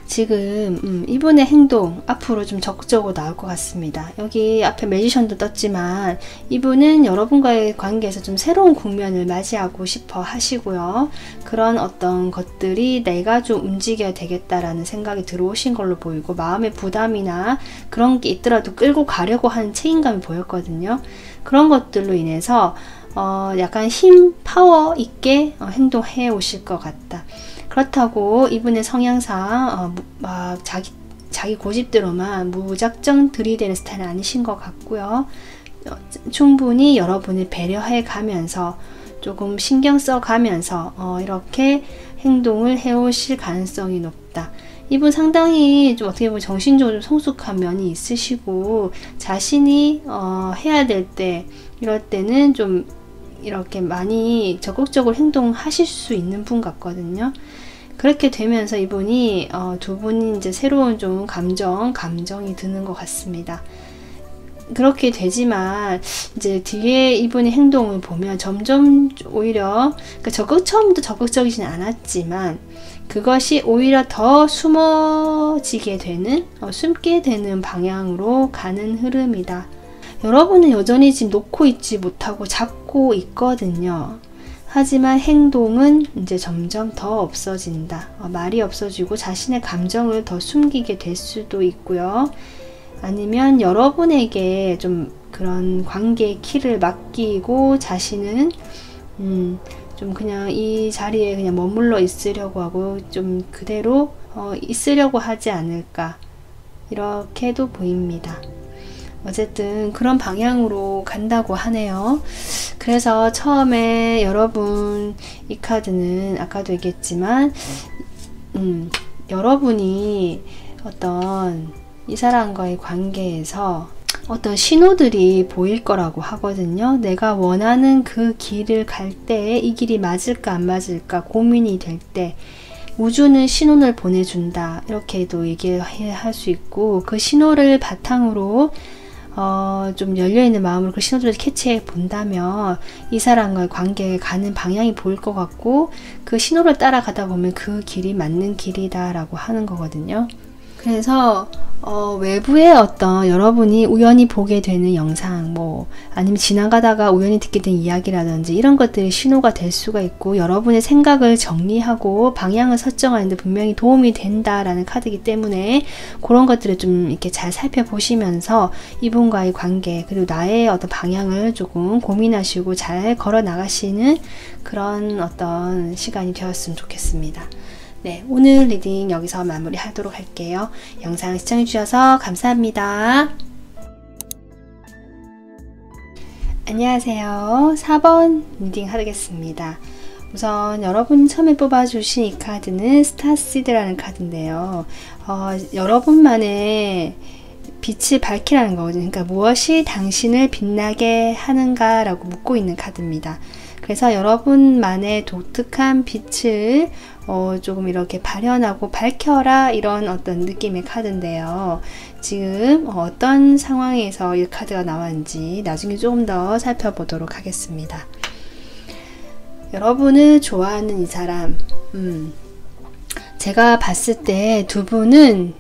지금 이분의 행동 앞으로 좀 적극적으로 나올 것 같습니다. 여기 앞에 매지션도 떴지만 이분은 여러분과의 관계에서 좀 새로운 국면을 맞이하고 싶어 하시고요. 그런 어떤 것들이 내가 좀 움직여야 되겠다라는 생각이 들어오신 걸로 보이고 마음의 부담이나 그런 게 있더라도 끌고 가려고 하는 책임감이 보였거든요. 그런 것들로 인해서 약간 파워 있게 행동해 오실 것 같다. 그렇다고 이분의 성향상 막 자기 고집대로만 무작정 들이대는 스타일은 아니신 것 같고요. 충분히 여러분을 배려해 가면서 조금 신경 써 가면서 이렇게 행동을 해 오실 가능성이 높다. 이분 상당히 좀 어떻게 보면 정신적으로 좀 성숙한 면이 있으시고 자신이 해야 될 때 이럴 때는 좀 이렇게 많이 적극적으로 행동하실 수 있는 분 같거든요. 그렇게 되면서 이분이 두 분이 이제 새로운 좀 감정이 드는 것 같습니다. 그렇게 되지만 이제 뒤에 이분의 행동을 보면 점점 오히려 그러니까 처음부터 적극적이진 않았지만 그것이 오히려 더 숨게 되는 방향으로 가는 흐름이다. 여러분은 여전히 지금 놓고 있지 못하고 잡고 있거든요. 하지만 행동은 이제 점점 더 없어진다. 말이 없어지고 자신의 감정을 더 숨기게 될 수도 있고요. 아니면 여러분에게 좀 그런 관계의 키를 맡기고 자신은 좀 그냥 이 자리에 그냥 머물러 있으려고 하고 좀 그대로 있으려고 하지 않을까 이렇게도 보입니다. 어쨌든 그런 방향으로 간다고 하네요. 그래서 처음에 여러분 이 카드는 아까도 얘기했지만 여러분이 어떤 이 사람과의 관계에서 어떤 신호들이 보일 거라고 하거든요. 내가 원하는 그 길을 갈 때 이 길이 맞을까 안 맞을까 고민이 될 때 우주는 신호를 보내준다. 이렇게도 얘기할 수 있고 그 신호를 바탕으로 좀 열려있는 마음으로 그 신호들을 캐치해 본다면 이 사람과의 관계에 가는 방향이 보일 것 같고 그 신호를 따라가다 보면 그 길이 맞는 길이다 라고 하는 거거든요. 그래서 외부의 어떤 여러분이 우연히 보게 되는 영상, 뭐 아니면 지나가다가 우연히 듣게 된 이야기라든지 이런 것들이 신호가 될 수가 있고, 여러분의 생각을 정리하고 방향을 설정하는 데 분명히 도움이 된다라는 카드이기 때문에 그런 것들을 좀 이렇게 잘 살펴보시면서 이분과의 관계, 그리고 나의 어떤 방향을 조금 고민하시고 잘 걸어 나가시는 그런 어떤 시간이 되었으면 좋겠습니다. 네, 오늘 리딩 여기서 마무리하도록 할게요. 영상 시청해주셔서 감사합니다. 안녕하세요. 4번 리딩 하겠습니다. 우선 여러분이 처음에 뽑아주신 이 카드는 스타시드라는 카드인데요. 여러분만의 빛을 밝히라는 거거든요. 그러니까 무엇이 당신을 빛나게 하는가 라고 묻고 있는 카드입니다. 그래서 여러분만의 독특한 빛을 조금 이렇게 발현하고 밝혀라, 이런 어떤 느낌의 카드인데요. 지금 어떤 상황에서 이 카드가 나왔는지 나중에 조금 더 살펴보도록 하겠습니다. 여러분을 좋아하는 이 사람, 제가 봤을 때 두 분은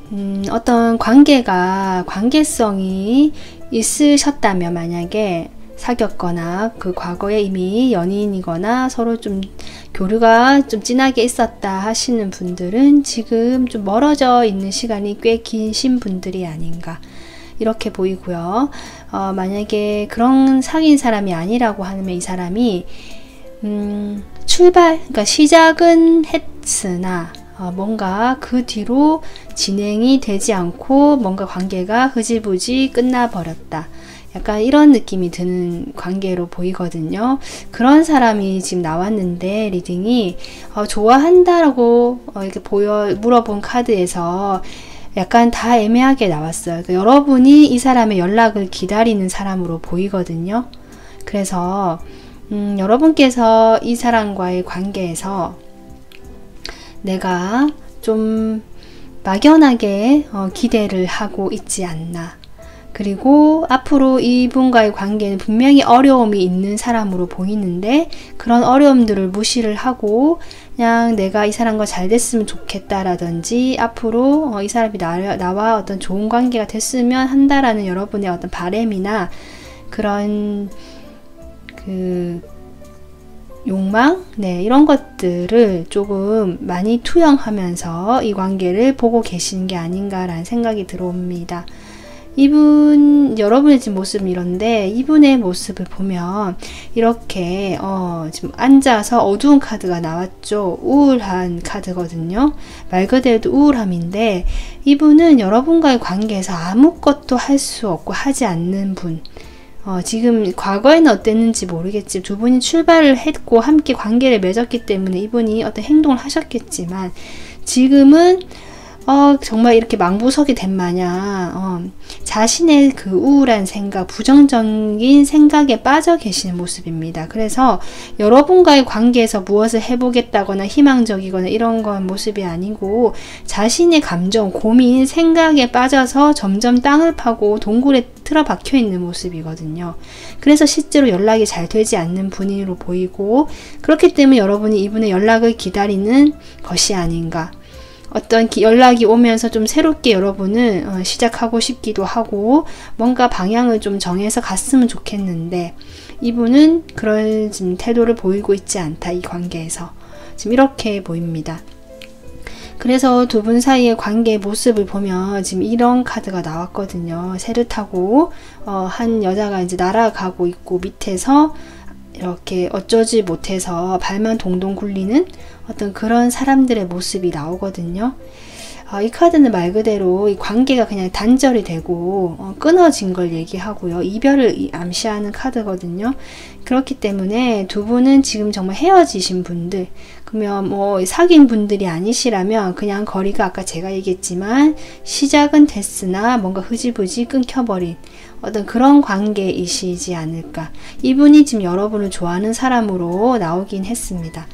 어떤 관계성이 있으셨다면, 만약에 사귀었거나 그 과거에 이미 연인이거나 서로 좀 교류가 좀 진하게 있었다 하시는 분들은 지금 좀 멀어져 있는 시간이 꽤 기신 분들이 아닌가 이렇게 보이고요. 만약에 그런 사귄 사람이 아니라고 하면 이 사람이 그러니까 시작은 했으나 뭔가 그 뒤로 진행이 되지 않고 뭔가 관계가 흐지부지 끝나버렸다, 약간 이런 느낌이 드는 관계로 보이거든요. 그런 사람이 지금 나왔는데, 리딩이 좋아한다라고 이렇게 물어본 카드에서 약간 다 애매하게 나왔어요. 그러니까 여러분이 이 사람의 연락을 기다리는 사람으로 보이거든요. 그래서 여러분께서 이 사람과의 관계에서 내가 좀 막연하게 기대를 하고 있지 않나, 그리고 앞으로 이분과의 관계는 분명히 어려움이 있는 사람으로 보이는데, 그런 어려움들을 무시를 하고 그냥 내가 이 사람과 잘 됐으면 좋겠다라든지 앞으로 이 사람이 나와 어떤 좋은 관계가 됐으면 한다라는 여러분의 어떤 바램이나 그런 욕망? 네, 이런 것들을 조금 많이 투영하면서 이 관계를 보고 계시는 게 아닌가라는 생각이 들어옵니다. 여러분의 지금 모습은 이런데, 이분의 모습을 보면 이렇게 지금 앉아서 어두운 카드가 나왔죠. 우울한 카드거든요. 말 그대로 우울함인데, 이분은 여러분과의 관계에서 아무것도 할 수 없고 하지 않는 분, 지금 과거에는 어땠는지 모르겠지, 두 분이 출발을 했고 함께 관계를 맺었기 때문에 이분이 어떤 행동을 하셨겠지만, 지금은 정말 이렇게 망부석이 된 마냥 자신의 그 우울한 생각, 부정적인 생각에 빠져 계시는 모습입니다. 그래서 여러분과의 관계에서 무엇을 해보겠다거나 희망적이거나 이런 건 모습이 아니고, 자신의 감정, 고민, 생각에 빠져서 점점 땅을 파고 동굴에 틀어박혀 있는 모습이거든요. 그래서 실제로 연락이 잘 되지 않는 분으로 보이고, 그렇기 때문에 여러분이 이분의 연락을 기다리는 것이 아닌가. 어떤 연락이 오면서 좀 새롭게 여러분은 시작하고 싶기도 하고 뭔가 방향을 좀 정해서 갔으면 좋겠는데, 이분은 그런 지금 태도를 보이고 있지 않다, 이 관계에서. 지금 이렇게 보입니다. 그래서 두 분 사이의 관계의 모습을 보면 지금 이런 카드가 나왔거든요. 새를 타고 한 여자가 이제 날아가고 있고, 밑에서 이렇게 어쩌지 못해서 발만 동동 굴리는 어떤 그런 사람들의 모습이 나오거든요. 이 카드는 말 그대로 이 관계가 그냥 단절이 되고 끊어진 걸 얘기하고요. 이별을 암시하는 카드거든요. 그렇기 때문에 두 분은 지금 정말 헤어지신 분들, 그러면 뭐 사귄 분들이 아니시라면 그냥 거리가 아까 제가 얘기했지만 시작은 됐으나 뭔가 흐지부지 끊겨버린 어떤 그런 관계이시지 않을까. 이분이 지금 여러분을 좋아하는 사람으로 나오긴 했습니다.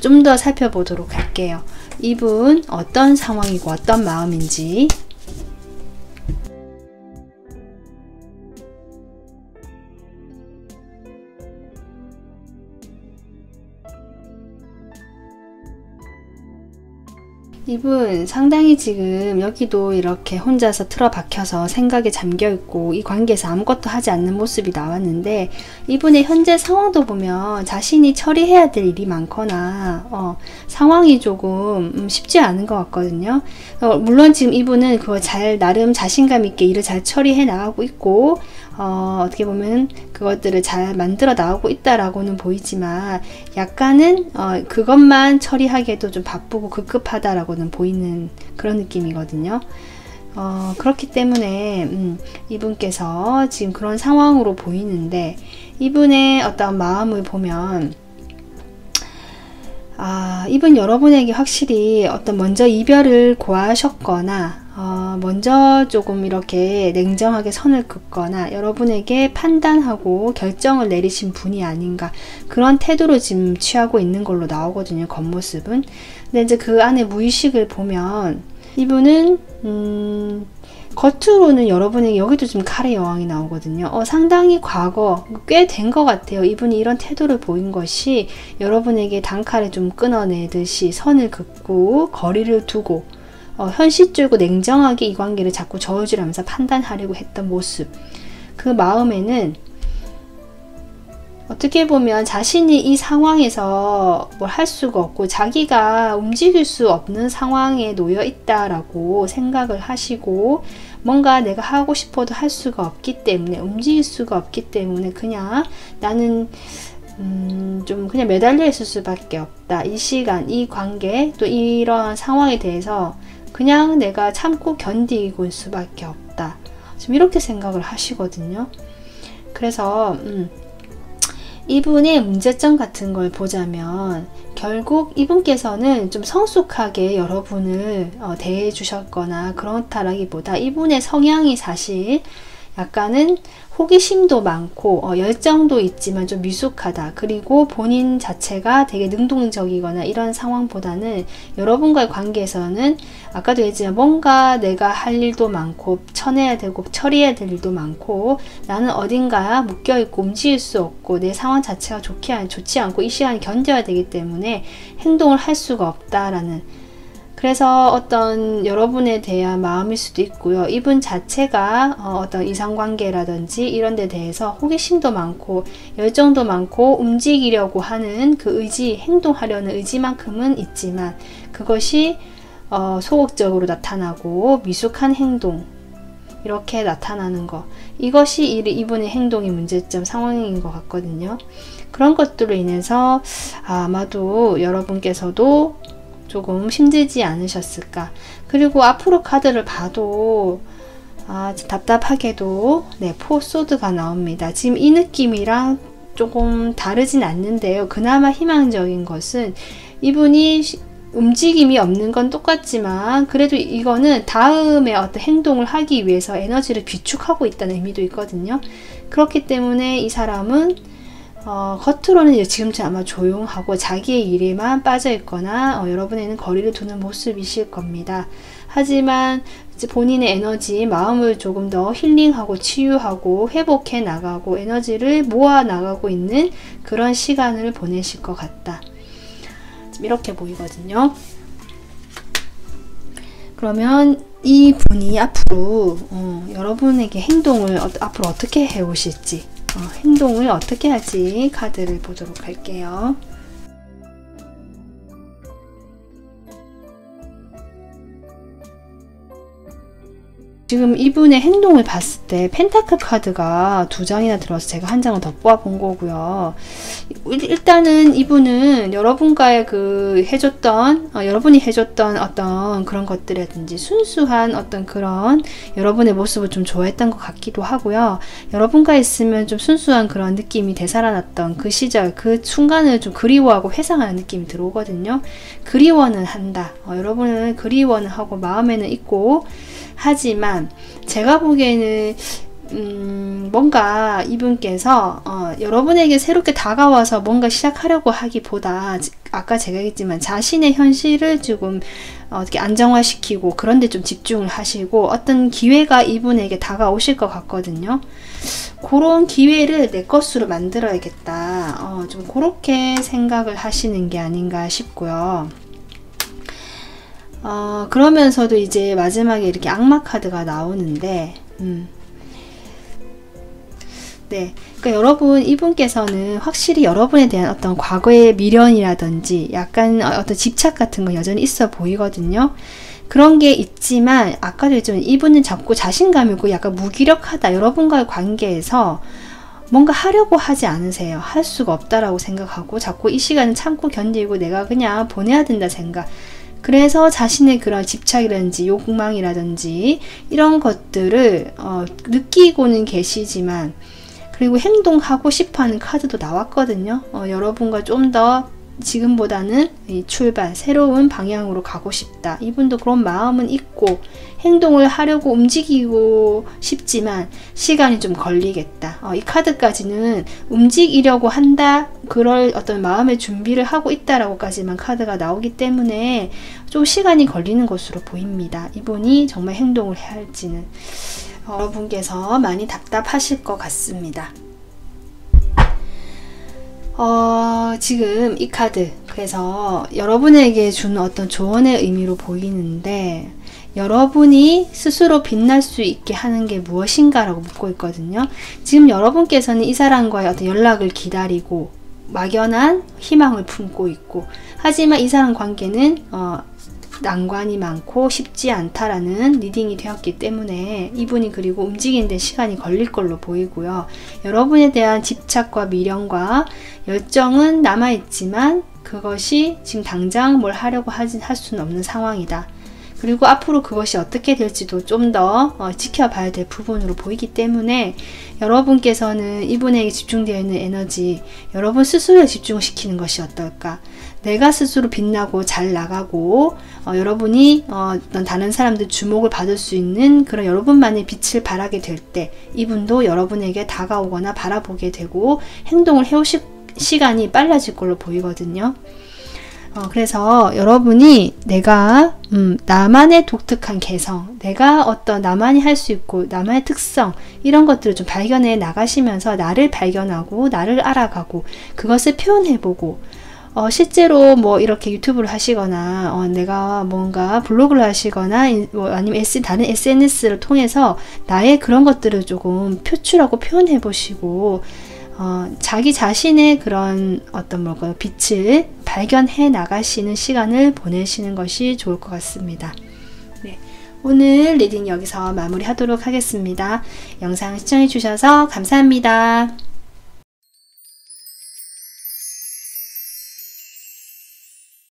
좀 더 살펴보도록 할게요. 이분 어떤 상황이고 어떤 마음인지. 이분 상당히 지금 여기도 이렇게 혼자서 틀어박혀서 생각에 잠겨있고 이 관계에서 아무것도 하지 않는 모습이 나왔는데, 이분의 현재 상황도 보면 자신이 처리해야 될 일이 많거나 상황이 조금 쉽지 않은 것 같거든요. 물론 지금 이분은 그거 잘 나름 자신감 있게 일을 잘 처리해 나가고 있고 어떻게 보면 그것들을 잘 만들어 나가고 있다라고는 보이지만, 약간은 그것만 처리하기에도 좀 바쁘고 급급하다라고는 보이는 그런 느낌이거든요. 그렇기 때문에 이분께서 지금 그런 상황으로 보이는데, 이분의 어떤 마음을 보면 이분 여러분에게 확실히 어떤 먼저 이별을 고하셨거나 먼저 조금 이렇게 냉정하게 선을 긋거나 여러분에게 판단하고 결정을 내리신 분이 아닌가, 그런 태도를 지금 취하고 있는 걸로 나오거든요, 겉모습은. 근데 이제 그 안에 무의식을 보면 이분은 겉으로는 여러분에게, 여기도 지금 칼의 여왕이 나오거든요. 상당히 과거 꽤 된 것 같아요. 이분이 이런 태도를 보인 것이 여러분에게 단칼에 좀 끊어내듯이 선을 긋고 거리를 두고 현실적이고 냉정하게 이 관계를 자꾸 저울질하면서 판단하려고 했던 모습, 그 마음에는 어떻게 보면 자신이 이 상황에서 뭘 할 수가 없고 자기가 움직일 수 없는 상황에 놓여 있다라고 생각을 하시고, 뭔가 내가 하고 싶어도 할 수가 없기 때문에, 움직일 수가 없기 때문에 그냥 나는 좀 그냥 매달려 있을 수밖에 없다. 이 시간, 이 관계, 또 이러한 상황에 대해서 그냥 내가 참고 견디고 있을 수밖에 없다. 지금 이렇게 생각을 하시거든요. 그래서 이분의 문제점 같은 걸 보자면, 결국 이분께서는 좀 성숙하게 여러분을 대해 주셨거나 그렇다라기보다 이분의 성향이 사실 약간은 호기심도 많고 열정도 있지만 좀 미숙하다. 그리고 본인 자체가 되게 능동적이거나 이런 상황보다는 여러분과의 관계에서는 아까도 얘기했지만 뭔가 내가 할 일도 많고 쳐내야 되고 처리해야 될 일도 많고, 나는 어딘가 묶여있고 움직일 수 없고 내 상황 자체가 좋지 않고 이 시간을 견뎌야 되기 때문에 행동을 할 수가 없다라는, 그래서 어떤 여러분에 대한 마음일 수도 있고요. 이분 자체가 어떤 이상관계라든지 이런 데 대해서 호기심도 많고 열정도 많고 움직이려고 하는 그 의지, 행동하려는 의지만큼은 있지만 그것이 소극적으로 나타나고 미숙한 행동, 이렇게 나타나는 것, 이것이 이분의 행동의 문제점 상황인 것 같거든요. 그런 것들로 인해서 아마도 여러분께서도 조금 힘들지 않으셨을까. 그리고 앞으로 카드를 봐도 답답하게도 포소드가 나옵니다. 지금 이 느낌이랑 조금 다르진 않는데요. 그나마 희망적인 것은 이분이 움직임이 없는 건 똑같지만 그래도 이거는 다음에 어떤 행동을 하기 위해서 에너지를 비축하고 있다는 의미도 있거든요. 그렇기 때문에 이 사람은 겉으로는 지금처럼 아마 조용하고 자기의 일에만 빠져 있거나 여러분에는 거리를 두는 모습이실 겁니다. 하지만 이제 본인의 에너지, 마음을 조금 더 힐링하고 치유하고 회복해 나가고 에너지를 모아 나가고 있는 그런 시간을 보내실 것 같다. 이렇게 보이거든요. 그러면 이 분이 앞으로 여러분에게 행동을 앞으로 어떻게 해오실지, 행동을 어떻게 할지 카드를 보도록 할게요. 지금 이분의 행동을 봤을 때 펜타클 카드가 2장이나 들어서 제가 한 장을 더 뽑아 본 거고요. 일단은 이분은 여러분과의 여러분이 해줬던 어떤 그런 것들이라든지 순수한 어떤 그런 여러분의 모습을 좀 좋아했던 것 같기도 하고요. 여러분과 있으면 좀 순수한 그런 느낌이 되살아났던 그 시절, 그 순간을 좀 그리워하고 회상하는 느낌이 들어오거든요. 그리워는 한다. 여러분은 그리워는 하고 마음에는 있고, 하지만 제가 보기에는 뭔가 이분께서 여러분에게 새롭게 다가와서 뭔가 시작하려고 하기보다 아까 제가 얘기했지만 자신의 현실을 조금 어떻게 안정화시키고 그런 데 좀 집중을 하시고 어떤 기회가 이분에게 다가오실 것 같거든요. 그런 기회를 내 것으로 만들어야겠다. 좀 그렇게 생각을 하시는 게 아닌가 싶고요. 그러면서도 이제 마지막에 이렇게 악마 카드가 나오는데, 네. 그러니까 여러분, 이분께서는 확실히 여러분에 대한 어떤 과거의 미련이라든지 약간 어떤 집착 같은 거 여전히 있어 보이거든요. 그런 게 있지만, 아까도 했지만 이분은 자꾸 자신감이 있고 약간 무기력하다. 여러분과의 관계에서 뭔가 하려고 하지 않으세요. 할 수가 없다라고 생각하고 자꾸 이 시간을 참고 견디고 내가 그냥 보내야 된다 생각. 그래서 자신의 그런 집착이라든지 욕망이라든지 이런 것들을 느끼고는 계시지만, 그리고 행동하고 싶어하는 카드도 나왔거든요. 여러분과 좀 더 지금보다는 이 출발, 새로운 방향으로 가고 싶다. 이분도 그런 마음은 있고 행동을 하려고 움직이고 싶지만 시간이 좀 걸리겠다. 이 카드까지는 움직이려고 한다. 그럴 어떤 마음의 준비를 하고 있다라고까지만 카드가 나오기 때문에 좀 시간이 걸리는 것으로 보입니다. 이분이 정말 행동을 해야 할지는. 여러분께서 많이 답답하실 것 같습니다. 지금 이 카드, 그래서 여러분에게 준 어떤 조언의 의미로 보이는데, 여러분이 스스로 빛날 수 있게 하는 게 무엇인가 라고 묻고 있거든요. 지금 여러분께서는 이 사람과의 어떤 연락을 기다리고 막연한 희망을 품고 있고, 하지만 이 사람 관계는 난관이 많고 쉽지 않다라는 리딩이 되었기 때문에 이분이 그리고 움직이는 데 시간이 걸릴 걸로 보이고요. 여러분에 대한 집착과 미련과 열정은 남아있지만 그것이 지금 당장 뭘 하려고 할 수는 없는 상황이다. 그리고 앞으로 그것이 어떻게 될지도 좀 더 지켜봐야 될 부분으로 보이기 때문에 여러분께서는 이분에게 집중되어 있는 에너지, 여러분 스스로에 집중시키는 것이 어떨까? 내가 스스로 빛나고 잘 나가고 여러분이 어떤 다른 사람들 주목을 받을 수 있는 그런 여러분만의 빛을 발하게 될 때 이분도 여러분에게 다가오거나 바라보게 되고 행동을 해오실 시간이 빨라질 걸로 보이거든요. 그래서 여러분이 내가 나만의 독특한 개성, 내가 어떤 나만이 할 수 있고 나만의 특성, 이런 것들을 좀 발견해 나가시면서 나를 발견하고 나를 알아가고 그것을 표현해보고, 실제로 뭐 이렇게 유튜브를 하시거나 내가 뭔가 블로그를 하시거나 뭐 아니면 다른 SNS를 통해서 나의 그런 것들을 조금 표출하고 표현해 보시고 자기 자신의 그런 어떤 빛을 발견해 나가시는 시간을 보내시는 것이 좋을 것 같습니다. 네, 오늘 리딩 여기서 마무리하도록 하겠습니다. 영상 시청해 주셔서 감사합니다.